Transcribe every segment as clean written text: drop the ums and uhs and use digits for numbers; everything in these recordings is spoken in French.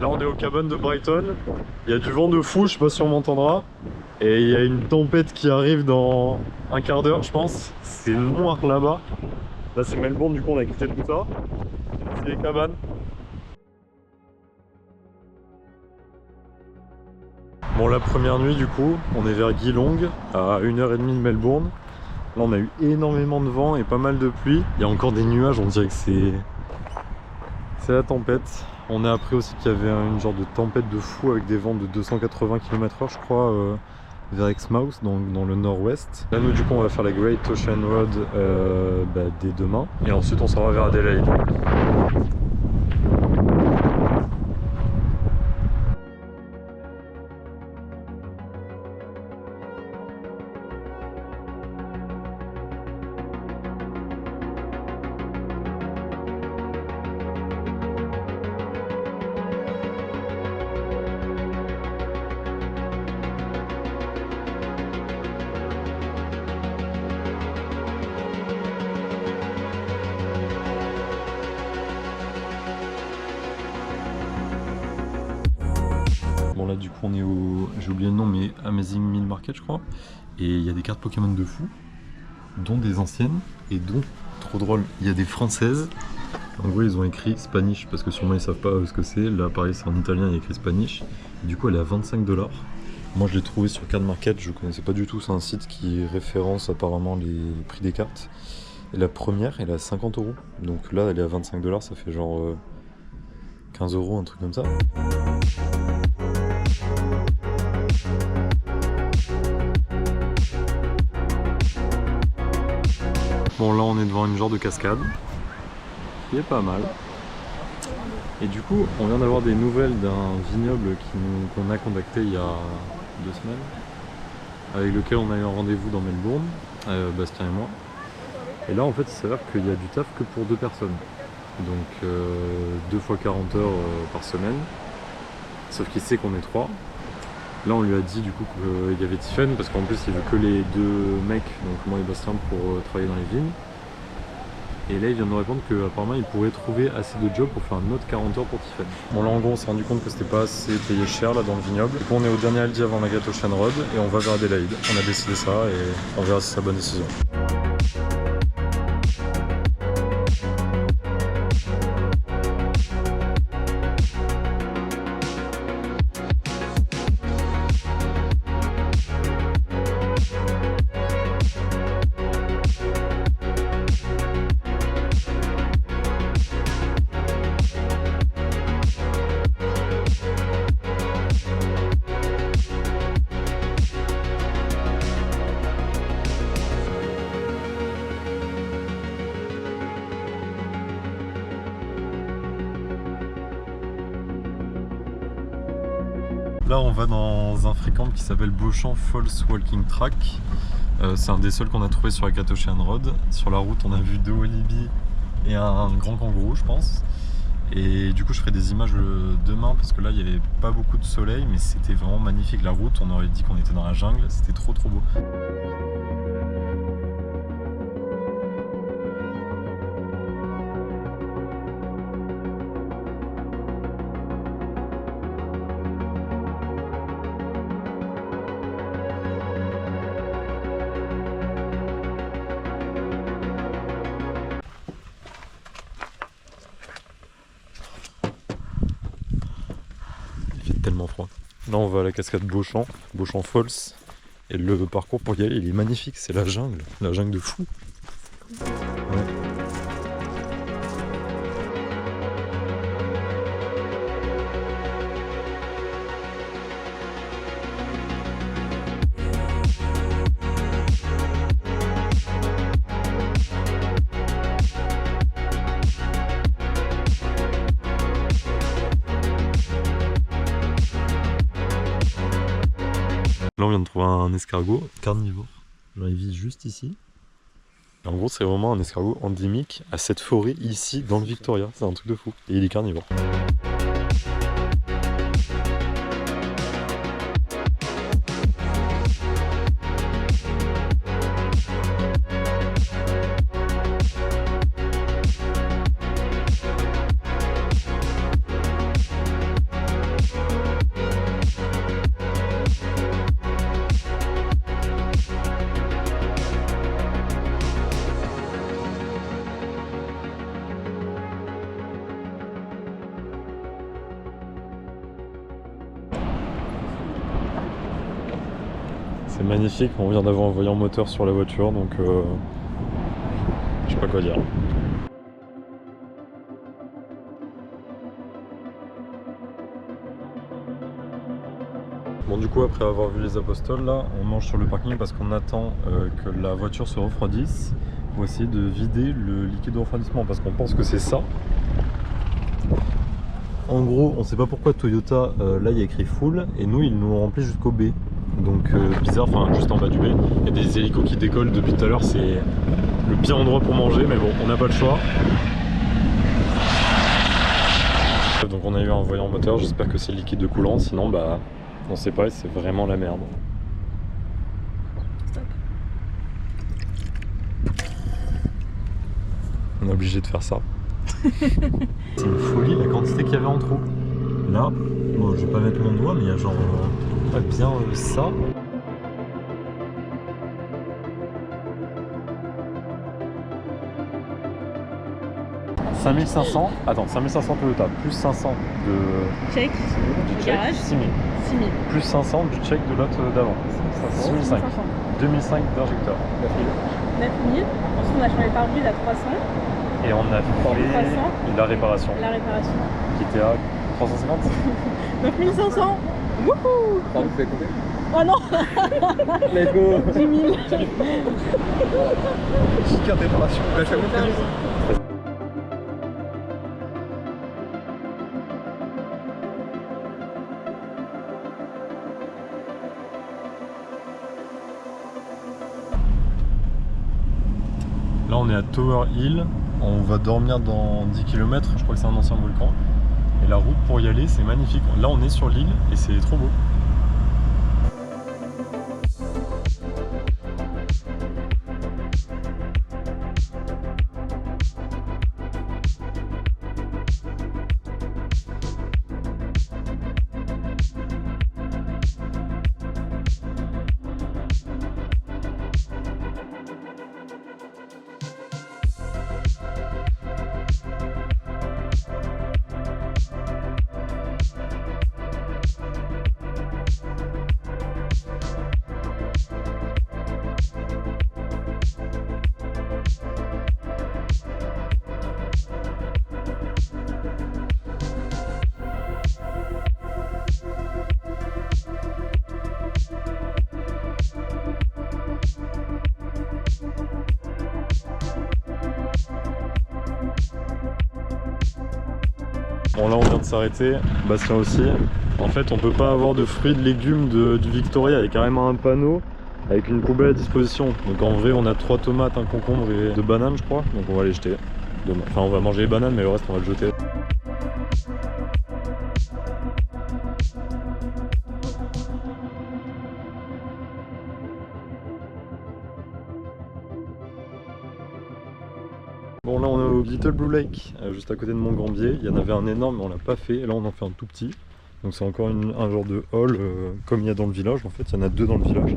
Là on est aux cabanes de Brighton, il y a du vent de fou, je sais pas si on m'entendra. Et il y a une tempête qui arrive dans un quart d'heure je pense. C'est noir là-bas. Là c'est Melbourne, du coup on a quitté tout ça. C'est les cabanes. Bon, la première nuit du coup, on est vers Geelong, à 1h30 de Melbourne. Là on a eu énormément de vent et pas mal de pluie. Il y a encore des nuages, on dirait que c'est la tempête. On a appris aussi qu'il y avait une genre de tempête de fou avec des vents de 280 km/h je crois vers Exmouth dans le nord-ouest. Là nous du coup on va faire la Great Ocean Road dès demain. Et ensuite on s'en va vers Adelaide. Bon là du coup on est au, j'ai oublié le nom mais Amazing Meal Market je crois. Et il y a des cartes Pokémon de fou, dont des anciennes et dont, trop drôle, il y a des françaises. En gros ils ont écrit Spanish parce que sûrement ils savent pas ce que c'est. Là pareil c'est en italien, il y a écrit Spanish. Et du coup elle est à 25 $. Moi je l'ai trouvé sur Card Market, je connaissais pas du tout, c'est un site qui référence apparemment les prix des cartes. Et la première elle est à 50 €. Donc là elle est à 25 $, ça fait genre 15 €, un truc comme ça. Bon là on est devant une genre de cascade, qui est pas mal. Et du coup on vient d'avoir des nouvelles d'un vignoble qu'on a contacté il y a 2 semaines, avec lequel on a eu un rendez-vous dans Melbourne, Bastien et moi. Et là en fait il s'avère qu'il y a du taf que pour 2 personnes. Donc 2 fois 40 heures par semaine. Sauf qu'il sait qu'on est 3. Là on lui a dit du coup qu'il y avait Tiffen parce qu'en plus il veut que les 2 mecs, donc moi et Bastien, pour travailler dans les vignes. Et là il vient de nous répondre qu'apparemment il pourrait trouver assez de jobs pour faire un autre 40 heures pour Tiffen. Bon là en gros on s'est rendu compte que c'était pas assez payé cher là dans le vignoble. Du coup on est au dernier Aldi avant la Great Ocean Road et on va vers Adelaide. On a décidé ça et on verra si c'est la bonne décision. Là on va dans un free camp qui s'appelle Beauchamp Falls Walking Track. C'est un des seuls qu'on a trouvé sur la Great Ocean Road. Sur la route on a vu 2 walibi et un grand kangourou je pense. Et du coup je ferai des images demain parce que là il n'y avait pas beaucoup de soleil mais c'était vraiment magnifique la route. On aurait dit qu'on était dans la jungle, c'était trop beau. Tellement froid. Là on va à la cascade Beauchamp Falls, et le parcours pour y aller il est magnifique, c'est la jungle de fou. Ouais. Là on vient de trouver un escargot carnivore, genre il vit juste ici. En gros c'est vraiment un escargot endémique à cette forêt ici dans le Victoria, c'est un truc de fou. Et il est carnivore. C'est magnifique, on vient d'avoir un voyant moteur sur la voiture, donc je sais pas quoi dire. Bon, du coup, après avoir vu les apostoles, là, on mange sur le parking parce qu'on attend que la voiture se refroidisse pour essayer de vider le liquide de refroidissement, parce qu'on pense que c'est ça. En gros, on sait pas pourquoi Toyota, là il y a écrit full, et nous ils nous remplit jusqu'au B. Donc bizarre, enfin juste en bas du B. Il y a des hélicos qui décollent depuis tout à l'heure, c'est le pire endroit pour manger, mais bon, on n'a pas le choix. Donc on a eu un voyant moteur, j'espère que c'est liquide de coolant, sinon bah on sait pas et c'est vraiment la merde. Stop. On est obligé de faire ça. C'est une folie la quantité qu'il y avait en trop. Là, bon, je vais pas mettre mon doigt, mais il y a genre bien ça. « 5500, attends, 5500 Toyota, plus 500 de Check. du check, Garage. 6000. 6000. Plus 500 du check de l'autre d'avant. 6500. 2005 d'injecteur. 9000. Ensuite, on a changé le pare-brise à 300. Et on a fait la réparation. La réparation. Qui était à 350. 9500. Wouhou. Ça nous fait combien? Oh non. Let's go. 10 000. Chic en réparation. La chameau Là on est à Tower Hill, on va dormir dans 10 km, je crois que c'est un ancien volcan. Et la route pour y aller c'est magnifique. Là on est sur l'île et c'est trop beau. Bon là on vient de s'arrêter, Bastien aussi. En fait on peut pas avoir de fruits, de légumes du Victoria, il y a carrément un panneau avec une poubelle à disposition. Donc en vrai on a 3 tomates, un concombre et 2 bananes je crois. Donc on va les jeter. Enfin on va manger les bananes mais le reste on va le jeter. Bon là on est au Little Blue Lake, juste à côté de Mont-Gambier. Il y en avait un énorme mais on l'a pas fait, et là on en fait un tout petit. Donc c'est encore un genre de hall comme il y a dans le village en fait, il y en a 2 dans le village.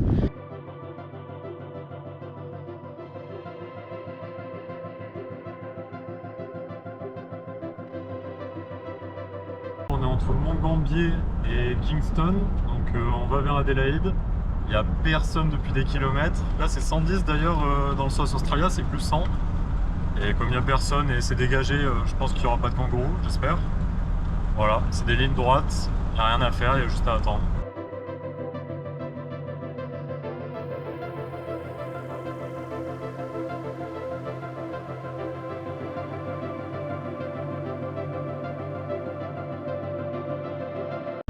On est entre Mont-Gambier et Kingston, donc on va vers Adélaïde. Il n'y a personne depuis des kilomètres. Là c'est 110 d'ailleurs, dans le South Australia c'est plus 100. Et comme il n'y a personne et c'est dégagé, je pense qu'il n'y aura pas de kangourous, j'espère. Voilà, c'est des lignes droites, il n'y a rien à faire, il y a juste à attendre.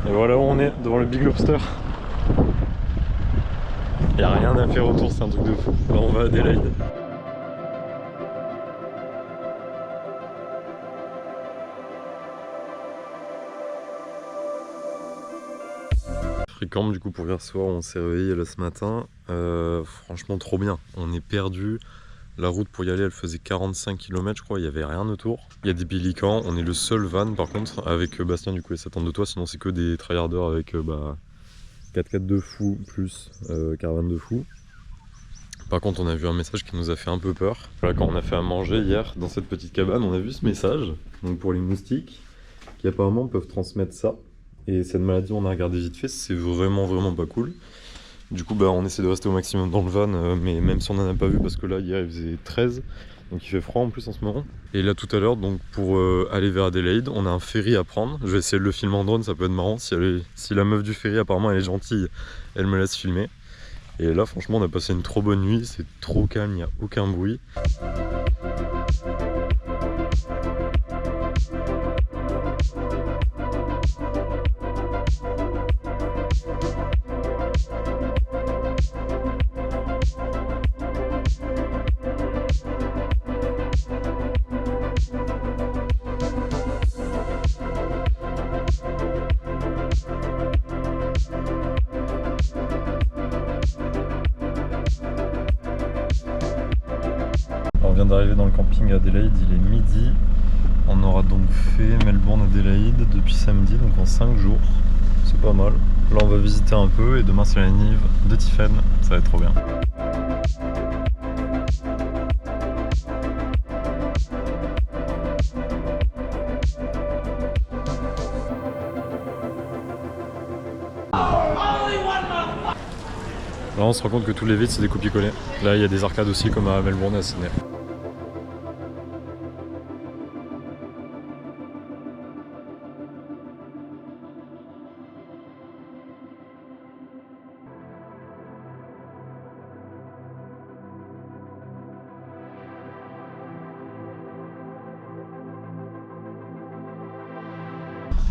Et voilà où on est, devant le Big Lobster. Il n'y a rien à faire autour, c'est un truc de fou. Là on va à Adélaïde. Camp du coup pour hier soir, on s'est réveillé là ce matin, franchement trop bien, on est perdu. La route pour y aller elle faisait 45 km je crois, il n'y avait rien autour. Il y a des pélicans, on est le seul van par contre avec Bastien du coup et sa tente de toit, sinon c'est que des tryharders avec 4x4 de fou plus caravane de fou. Par contre on a vu un message qui nous a fait un peu peur. Voilà, quand on a fait à manger hier dans cette petite cabane, on a vu ce message, donc pour les moustiques, qui apparemment peuvent transmettre ça. Et cette maladie, on a regardé vite fait, c'est vraiment pas cool. Du coup, bah, on essaie de rester au maximum dans le van, mais même si on n'en a pas vu, parce que là, hier, il faisait 13, donc il fait froid en plus en ce moment. Et là, tout à l'heure, donc pour aller vers Adélaïde, on a un ferry à prendre. Je vais essayer de le filmer en drone, ça peut être marrant. Si la meuf du ferry, apparemment, elle est gentille, elle me laisse filmer. Et là, franchement, on a passé une trop bonne nuit, c'est trop calme, il n'y a aucun bruit. On vient d'arriver dans le camping à Adélaïde, il est midi. On aura donc fait Melbourne-Adélaïde depuis samedi, donc en 5 jours. C'est pas mal. Là on va visiter un peu et demain c'est l'anniv de Tiffen, ça va être trop bien. Là on se rend compte que tous les vides c'est des copier-coller. Là il y a des arcades aussi comme à Melbourne et à Sydney.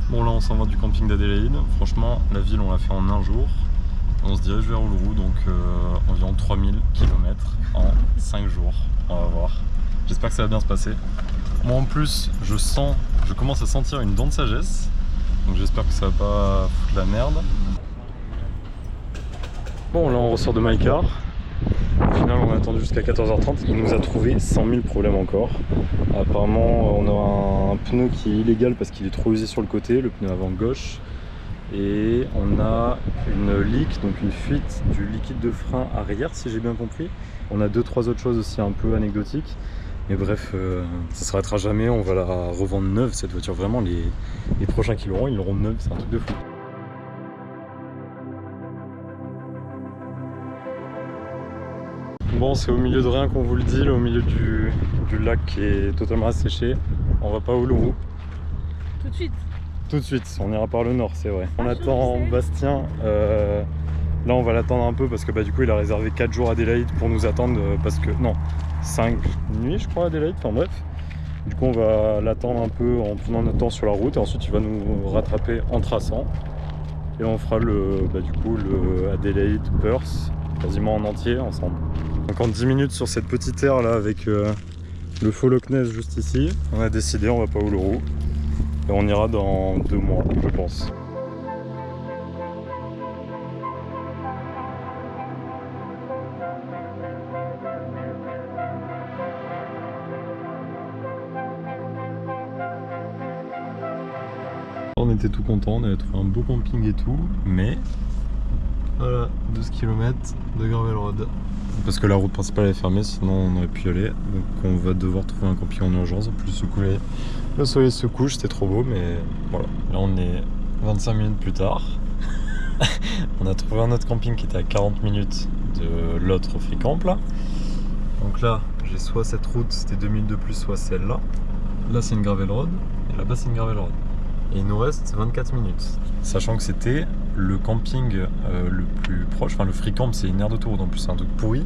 Bon là on s'en va du camping d'Adélaïde. Franchement la ville on l'a fait en un jour. On se dirige vers Uluru, donc environ 3000 km en 5 jours. On va voir. J'espère que ça va bien se passer. Moi en plus je commence à sentir une dent de sagesse. Donc j'espère que ça va pas foutre la merde. Bon là on ressort de My Car. Au final on a attendu jusqu'à 14h30. Il nous a trouvé 100 000 problèmes encore. Apparemment on a un pneu qui est illégal parce qu'il est trop usé sur le côté, le pneu avant gauche. Et on a une leak, donc une fuite du liquide de frein arrière si j'ai bien compris. On a 2-3 autres choses aussi un peu anecdotiques. Mais bref, ça s'arrêtera jamais, on va la revendre neuve cette voiture. Vraiment les prochains qui l'auront, ils l'auront neuve, c'est un truc de fou. Bon, c'est au milieu de rien qu'on vous le dit, là, au milieu du lac qui est totalement asséché. On va pas à Uluru. Tout de suite. Tout de suite, on ira par le nord, c'est vrai. On Ah, attend Bastien. Là, on va l'attendre un peu parce que du coup, il a réservé 4 jours à Adélaïde pour nous attendre. Parce que, non, 5 nuits, je crois, à Adélaïde. Enfin bref. Du coup, on va l'attendre un peu en prenant notre temps sur la route. Et ensuite, il va nous rattraper en traçant. Et on fera le Adélaïde-Perth quasiment en entier ensemble. Donc, en 10 minutes sur cette petite aire là avec le faux Loch Ness juste ici, on a décidé, on va pas à Uluru. Et on ira dans 2 mois, je pense. On était tout content, on avait trouvé un beau camping et tout, mais voilà, 12 km de gravel road. Parce que la route principale est fermée, sinon on aurait pu y aller. Donc on va devoir trouver un camping en urgence. En plus le soleil se couche, c'était trop beau, mais voilà. Là on est 25 minutes plus tard. On a trouvé un autre camping qui était à 40 minutes de l'autre free camp là. Donc là j'ai soit cette route, c'était 2 minutes de plus, soit celle-là. Là c'est une gravel road, et là-bas c'est une gravel road. Et il nous reste 24 minutes. Sachant que c'était le camping le plus proche, enfin le free camp c'est une aire d'autoroute en plus, c'est un truc pourri.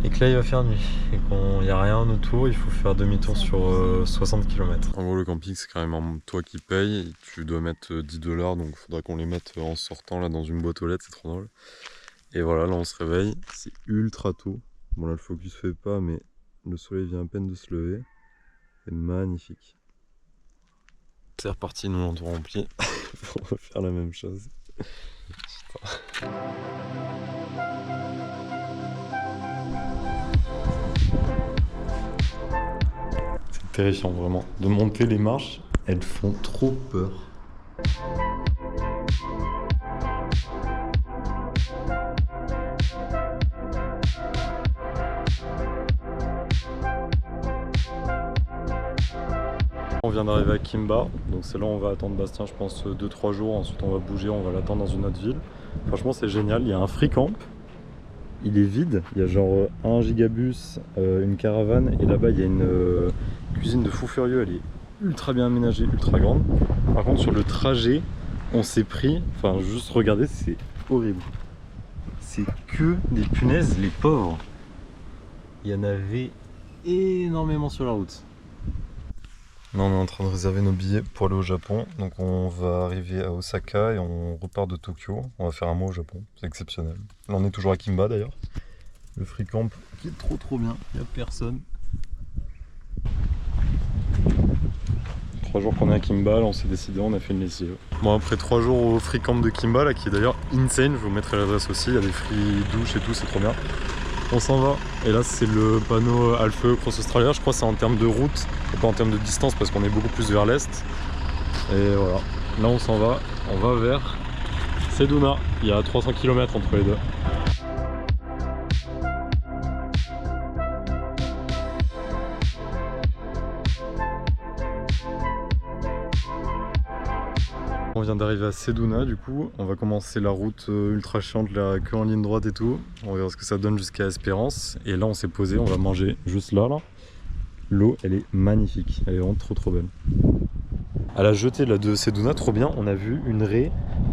Et que là il va faire nuit et qu'il n'y a rien autour, il faut faire demi-tour sur 60 km. En gros le camping c'est carrément toi qui payes, et tu dois mettre 10 $, donc il faudra qu'on les mette en sortant là dans une boîte aux lettres, c'est trop drôle. Et voilà, là on se réveille, c'est ultra tôt. Bon là le focus fait pas, mais le soleil vient à peine de se lever. C'est magnifique. C'est reparti, nous l'entour rempli. On va faire la même chose. C'est terrifiant vraiment. De monter les marches, elles font trop peur. On vient d'arriver à Kimba, donc c'est là où on va attendre Bastien, je pense 2-3 jours, ensuite on va bouger, on va l'attendre dans une autre ville. Franchement c'est génial, il y a un free camp, il est vide, il y a genre un gigabus, une caravane, et là-bas il y a une cuisine de fou furieux, elle est ultra bien aménagée, ultra grande. Par contre sur le trajet, on s'est pris, enfin juste regardez, c'est horrible. C'est que des punaises, les pauvres. Il y en avait énormément sur la route. Là on est en train de réserver nos billets pour aller au Japon. Donc on va arriver à Osaka et on repart de Tokyo. On va faire un mois au Japon, c'est exceptionnel. Là on est toujours à Kimba d'ailleurs. Le free camp qui est trop bien, il n'y a personne. 3 jours qu'on est à Kimba, là on s'est décidé, on a fait une lessive. Bon après 3 jours au free camp de Kimba, là qui est d'ailleurs insane, je vous mettrai l'adresse aussi, il y a des free douches et tout, c'est trop bien. On s'en va, et là c'est le panneau Alphe Cross Australia, je crois que c'est en termes de route, et pas en termes de distance parce qu'on est beaucoup plus vers l'est. Et voilà, là on s'en va, on va vers Seduna, il y a 300 km entre les deux. On vient d'arriver à Seduna du coup, on va commencer la route ultra chiante, là, que en ligne droite et tout. On verra ce que ça donne jusqu'à Espérance. Et là on s'est posé, on va manger juste là. L'eau elle est magnifique, elle est vraiment trop belle. À la jetée là, de Seduna, trop bien, on a vu une raie,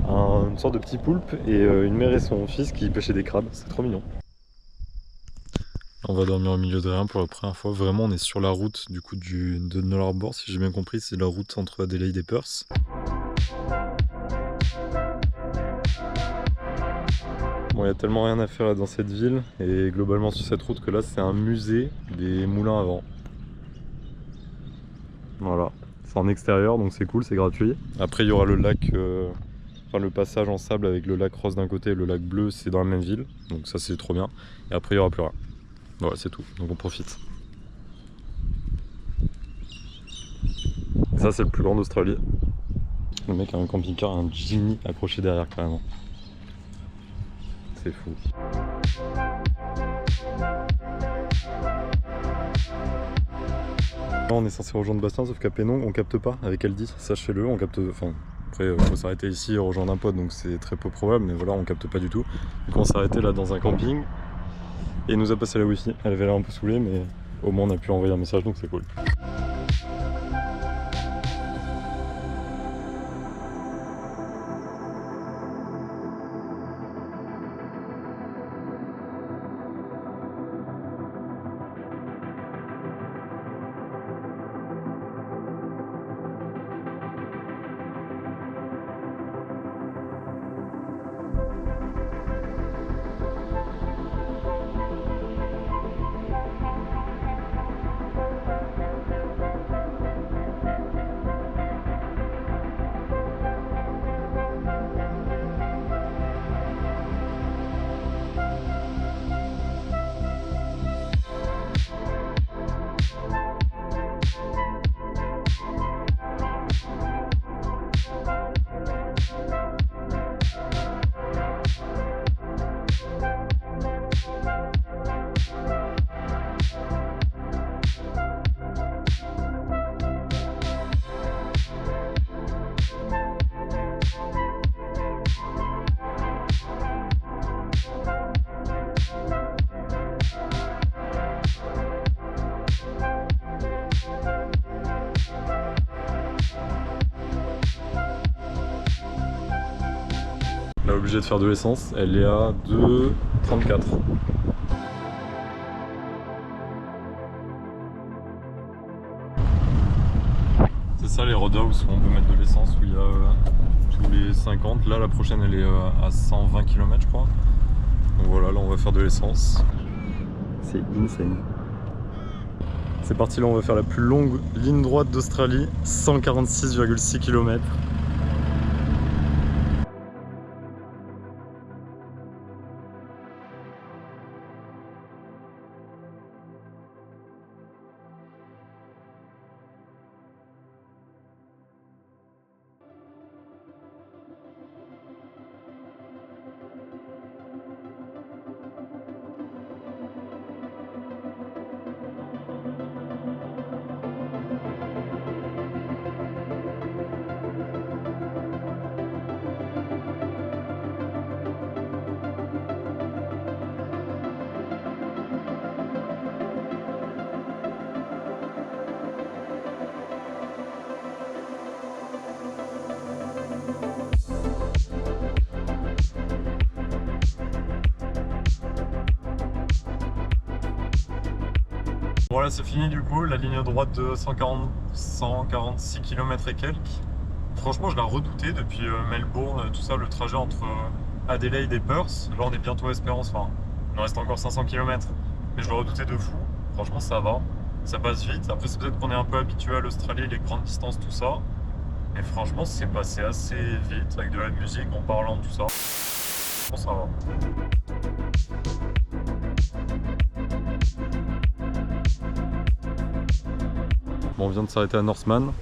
une sorte de petit poulpe et une mère et son fils qui pêchaient des crabes, c'est trop mignon. On va dormir au milieu de rien pour la première fois, vraiment on est sur la route du coup de Null Harbour, si j'ai bien compris, c'est la route entre Adelaide et Perth. Bon, il y a tellement rien à faire dans cette ville et globalement sur cette route que là c'est un musée des moulins à vent. Voilà, c'est en extérieur donc c'est cool, c'est gratuit. Après il y aura le lac, enfin le passage en sable avec le lac rose d'un côté et le lac bleu, c'est dans la même ville, donc ça c'est trop bien. Et après il n'y aura plus rien. Voilà, c'est tout, donc on profite. Ça c'est le plus grand d'Australie. Le mec a un camping-car, un Jimny accroché derrière carrément. C'est fou. Là, on est censé rejoindre Bastien, sauf qu'à Penong on capte pas avec Aldi, sachez-le, on capte. Enfin, après faut s'arrêter ici et rejoindre un pote, donc c'est très peu probable, mais voilà, on capte pas du tout. Donc on s'est arrêté là dans un camping et il nous a passé la wifi. Elle avait l'air un peu saoulée, mais au moins on a pu envoyer un message, donc c'est cool. Là, obligé de faire de l'essence, elle est à 2,34. C'est ça les roadhouse où on peut mettre de l'essence, où il y a tous les 50. Là, la prochaine elle est à 120 km je crois. Donc voilà, là on va faire de l'essence. C'est insane. C'est parti, là on va faire la plus longue ligne droite d'Australie, 146,6 km. Bon là c'est fini du coup, la ligne droite de 146 km et quelques. Franchement je la redoutais depuis Melbourne, tout ça, le trajet entre Adelaide et Perth. Là on est bientôt à Espérance, enfin il nous reste encore 500 km. Mais je le redoutais de fou, franchement ça va, ça passe vite. Après c'est peut-être qu'on est un peu habitué à l'Australie, les grandes distances, tout ça. Et franchement c'est passé assez vite avec de la musique en parlant, tout ça. Bon ça va. Bon, on vient de s'arrêter à Northman.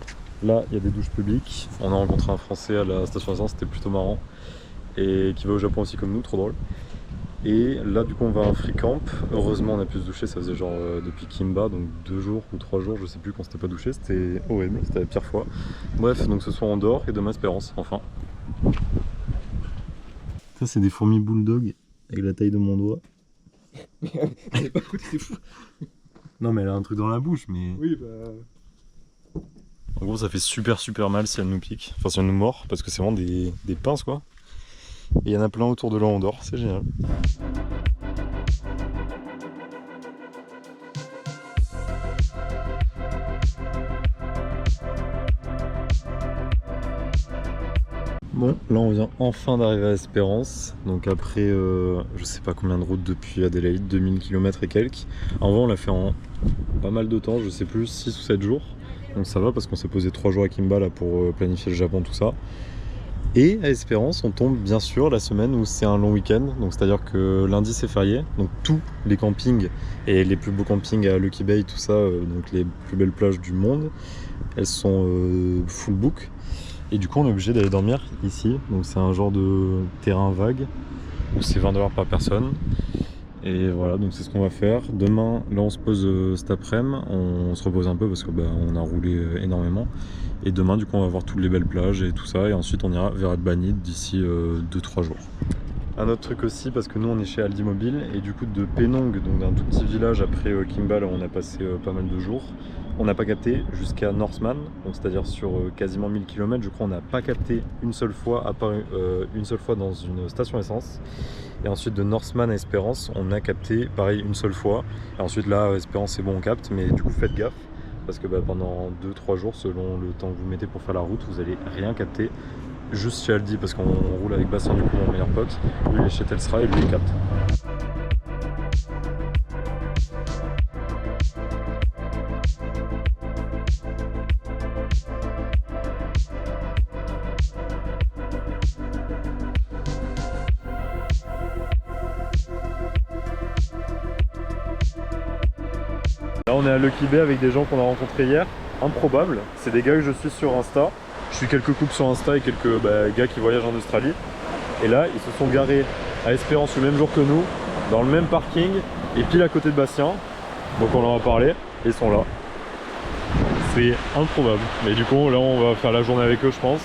Là, il y a des douches publiques. On a rencontré un Français à la station essence, c'était plutôt marrant. Et qui va au Japon aussi comme nous, trop drôle. Et là, du coup, on va à un free camp. Heureusement, on a pu se doucher. Ça faisait genre depuis Kimba, donc 2 jours ou 3 jours, je sais plus, qu'on s'était pas douché. C'était horrible, c'était la pire fois. Bref, donc ce soir on dort et demain Espérance, enfin. Ça, c'est des fourmis bulldog avec la taille de mon doigt. Elle est pas cool, c'est fou. Non, mais elle a un truc dans la bouche, mais. Oui, bah. En gros, ça fait super mal si elle nous pique, enfin si elle nous mord, parce que c'est vraiment des pinces quoi. Et il y en a plein autour de là où on dort, c'est génial. Bon, là on vient enfin d'arriver à Espérance, donc après je sais pas combien de routes depuis Adélaïde, 2000 km et quelques. En vrai on l'a fait en pas mal de temps, je sais plus, 6 ou 7 jours. Donc ça va parce qu'on s'est posé 3 jours à Kimba là pour planifier le Japon, tout ça. Et à Espérance, on tombe bien sûr la semaine où c'est un long week-end, donc c'est-à-dire que lundi c'est férié, donc tous les campings et les plus beaux campings à Lucky Bay, tout ça, donc les plus belles plages du monde, elles sont full book. Et du coup on est obligé d'aller dormir ici, donc c'est un genre de terrain vague où c'est 20 $ par personne. Et voilà, donc c'est ce qu'on va faire. Demain, là on se pose cet après-midi, on se repose un peu parce que on a roulé énormément. Et demain du coup on va voir toutes les belles plages et tout ça, et ensuite on ira vers Adbanid d'ici 2-3 jours. Un autre truc aussi, parce que nous on est chez Aldi Mobile, et du coup de Penang, donc d'un tout petit village après Kimba, là où on a passé pas mal de jours, on n'a pas capté jusqu'à Northman, donc c'est-à-dire sur quasiment 1000 km, je crois on n'a pas capté une seule fois, à part une seule fois dans une station essence. Et ensuite de Northman à Espérance, on a capté pareil une seule fois. Et ensuite là, Espérance c'est bon, on capte, mais du coup faites gaffe, parce que pendant 2-3 jours, selon le temps que vous mettez pour faire la route, vous allez rien capter. Juste chez Aldi, parce qu'on roule avec Bastien, du coup mon meilleur pote, lui il est chez Telstra et lui il capte. Là on est à Lucky Bay avec des gens qu'on a rencontrés hier, improbables, c'est des gars que je suis sur Insta. Je suis quelques couples sur Insta et quelques gars qui voyagent en Australie. Et là ils se sont garés à Espérance le même jour que nous, dans le même parking et pile à côté de Bastien. Donc on leur a parlé et ils sont là. C'est improbable. Mais du coup là on va faire la journée avec eux je pense.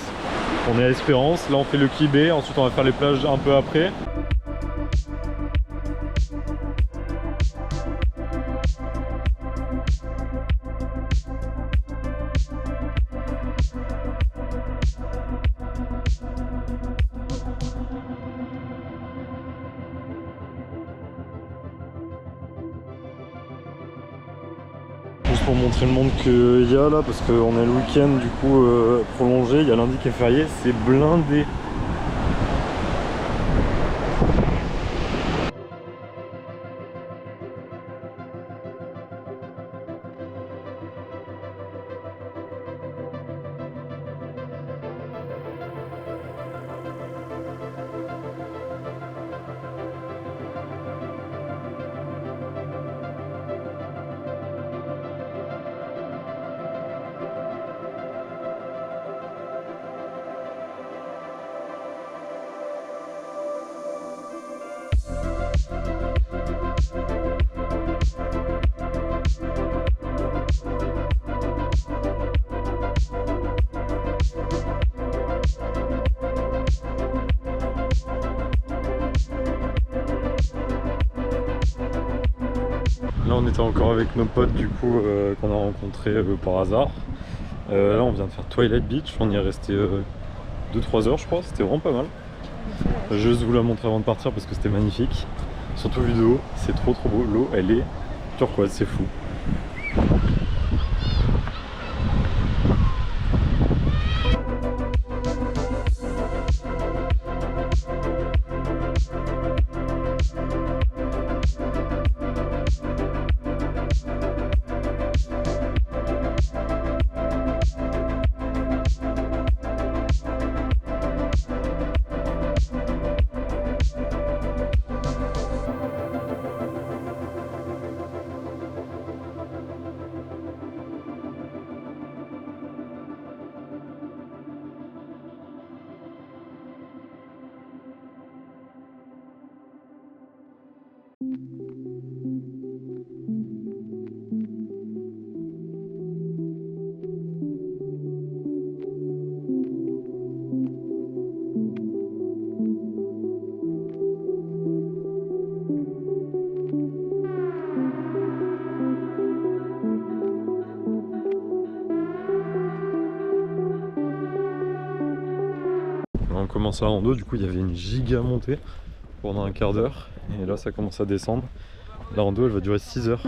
On est à Espérance, là on fait Lucky Bay, ensuite on va faire les plages un peu après. Juste pour montrer le monde qu'il y a là, parce qu'on a le week-end du coup prolongé, il y a lundi qui est férié, c'est blindé. Là on était encore avec nos potes du coup qu'on a rencontrés par hasard. Là on vient de faire Twilight Beach, on y est resté 2-3 heures je crois, c'était vraiment pas mal. Je vais juste vous la montrer avant de partir parce que c'était magnifique. Surtout vu de haut, c'est trop beau, l'eau elle est turquoise, c'est fou. On commence à la rando, du coup il y avait une giga montée pendant un quart d'heure et là ça commence à descendre. La rando elle va durer 6 heures.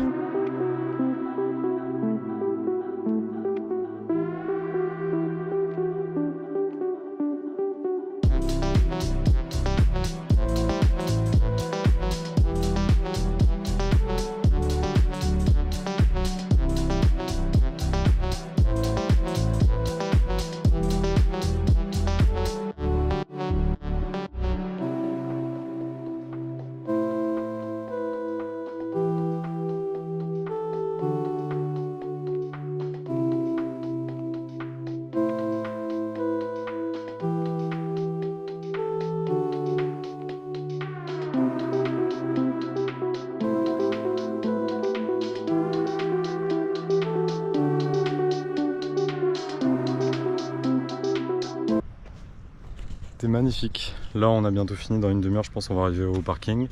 C'était magnifique. Là on a bientôt fini, dans une demi-heure je pense on va arriver au parking.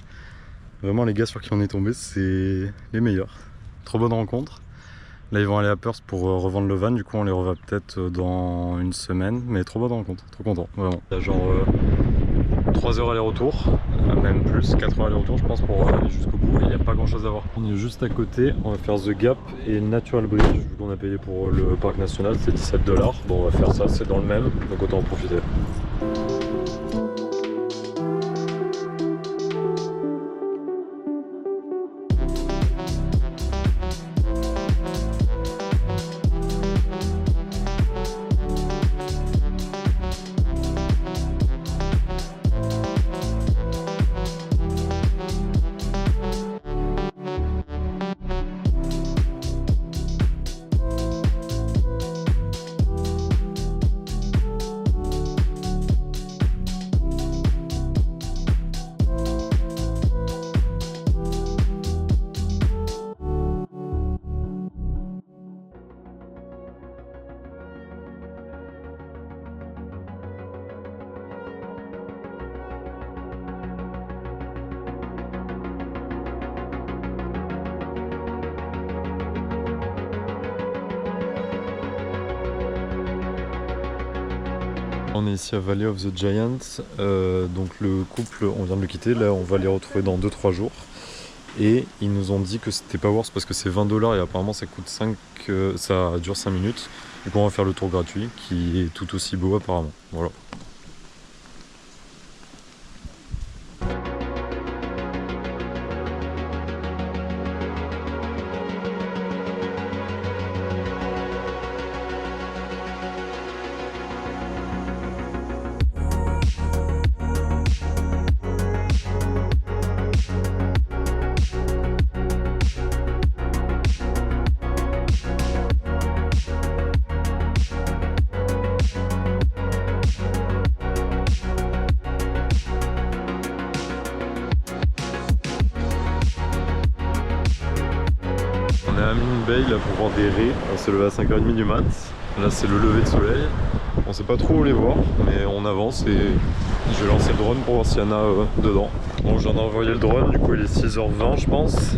Vraiment les gars sur qui on est tombé c'est les meilleurs. Trop bonne rencontre. Là ils vont aller à Perth pour revendre le van, du coup on les revoit peut-être dans une semaine. Mais trop bonne rencontre, trop content, vraiment. Il y a genre 3 heures aller-retour, même plus, 4 heures aller-retour je pense pour aller jusqu'au bout. Et il n'y a pas grand chose à voir. On est juste à côté, on va faire The Gap et Natural Bridge. Vu qu'on a payé pour le parc national, c'est 17 $. Bon on va faire ça, c'est dans le même, donc autant en profiter. On est ici à Valley of the Giants, donc le couple on vient de le quitter, là on va les retrouver dans 2-3 jours et ils nous ont dit que c'était pas worth parce que c'est 20 $ et apparemment ça coûte 5, ça dure 5 minutes, du coup on va faire le tour gratuit qui est tout aussi beau apparemment, voilà. On est à Mine Bay là pour voir des raies, on s'est levé à 5h30 du mat, là c'est le lever de soleil, on sait pas trop où les voir mais on avance et je vais lancer le drone pour voir s'il y en a dedans. Bon j'en ai envoyé le drone, du coup il est 6h20 je pense,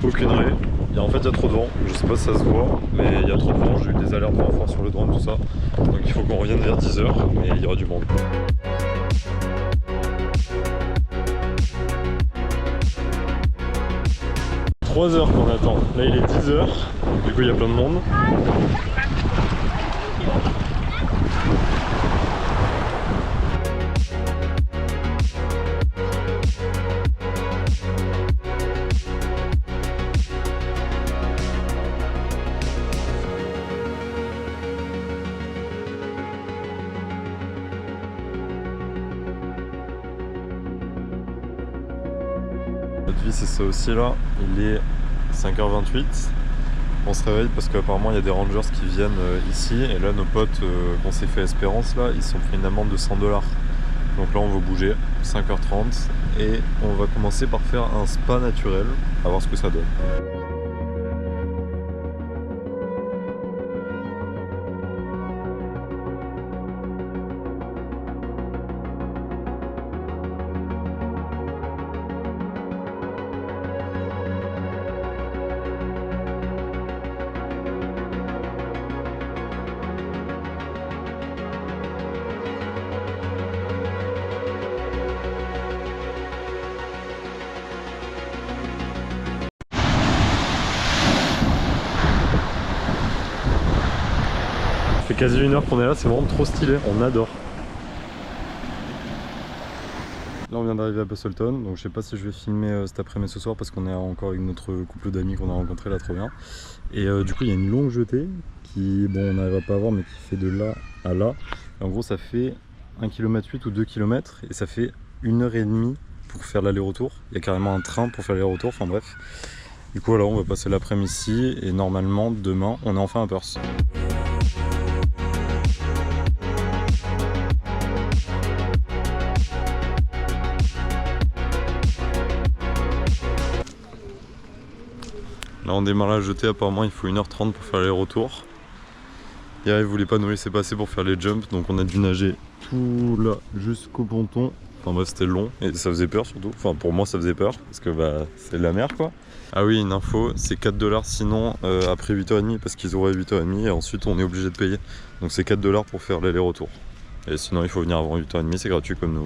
aucune raie, en fait il y a trop de vent, je sais pas si ça se voit mais il y a trop de vent, j'ai eu des alertes vraiment fortes sur le drone tout ça, donc il faut qu'on revienne vers 10h mais il y aura du monde. 3 heures qu'on attend. Là il est 10h, du coup il y a plein de monde. Notre vie c'est ça aussi là, il est 5h28, on se réveille parce qu'apparemment il y a des rangers qui viennent ici et là nos potes qu'on s'est fait Espérance là, ils se sont pris une amende de 100 $. Donc là on va bouger, 5h30, et on va commencer par faire un spa naturel, à voir ce que ça donne. Ça fait quasi 1 heure qu'on est là, c'est vraiment trop stylé, on adore. Là on vient d'arriver à Busselton, donc je sais pas si je vais filmer cet après-midi ce soir parce qu'on est encore avec notre couple d'amis qu'on a rencontré là, trop bien. Et du coup il y a une longue jetée qui, bon on n'arrivera pas à voir mais qui fait de là à là. Et en gros ça fait 1,8 km ou 2 km et ça fait 1h30 pour faire l'aller-retour. Il y a carrément un train pour faire l'aller-retour, enfin bref. Du coup voilà, on va passer l'après-midi ici et normalement demain on est enfin à Perth. Là on démarre la jetée, apparemment il faut 1h30 pour faire les retours. Hier ils voulaient pas nous laisser passer pour faire les jumps, donc on a dû nager tout là jusqu'au ponton. Enfin bref c'était long et ça faisait peur surtout, enfin pour moi ça faisait peur parce que bah c'est de la mer quoi. Ah oui une info, c'est 4$ sinon après 8h30 parce qu'ils auraient 8h30 et ensuite on est obligé de payer. Donc c'est 4$ pour faire l'aller-retour. Et sinon il faut venir avant 8h30, c'est gratuit comme nous.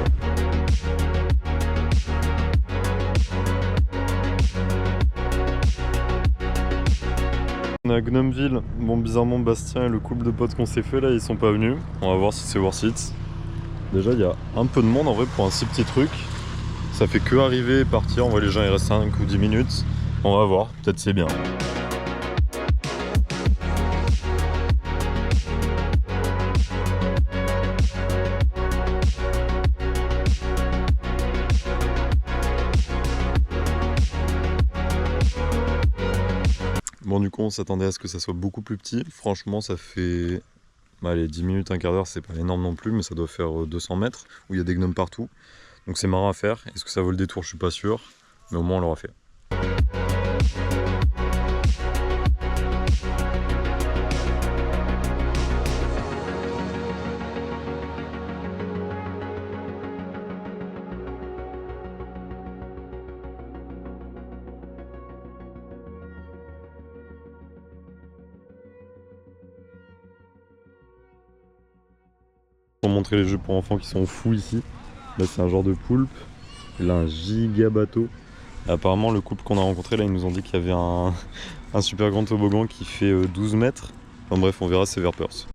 On est à Gnomeville, bon bizarrement Bastien et le couple de potes qu'on s'est fait là ils sont pas venus. On va voir si c'est worth it. Déjà il y a un peu de monde en vrai pour un si petit truc. Ça fait que arriver et partir, en vrai les gens ils restent 5 ou 10 minutes. On va voir, peut-être c'est bien. Bon du coup on s'attendait à ce que ça soit beaucoup plus petit. Franchement ça fait allez, 10 minutes, un quart d'heure, c'est pas énorme non plus, mais ça doit faire 200 mètres où il y a des gnomes partout. Donc c'est marrant à faire. Est-ce que ça vaut le détour? Je suis pas sûr, mais au moins on l'aura fait. Pour montrer les jeux pour enfants qui sont fous ici. Là c'est un genre de poulpe. Et là un giga bateau. Et apparemment le couple qu'on a rencontré là ils nous ont dit qu'il y avait un super grand toboggan qui fait 12 mètres. Enfin bref on verra, c'est vers Perth.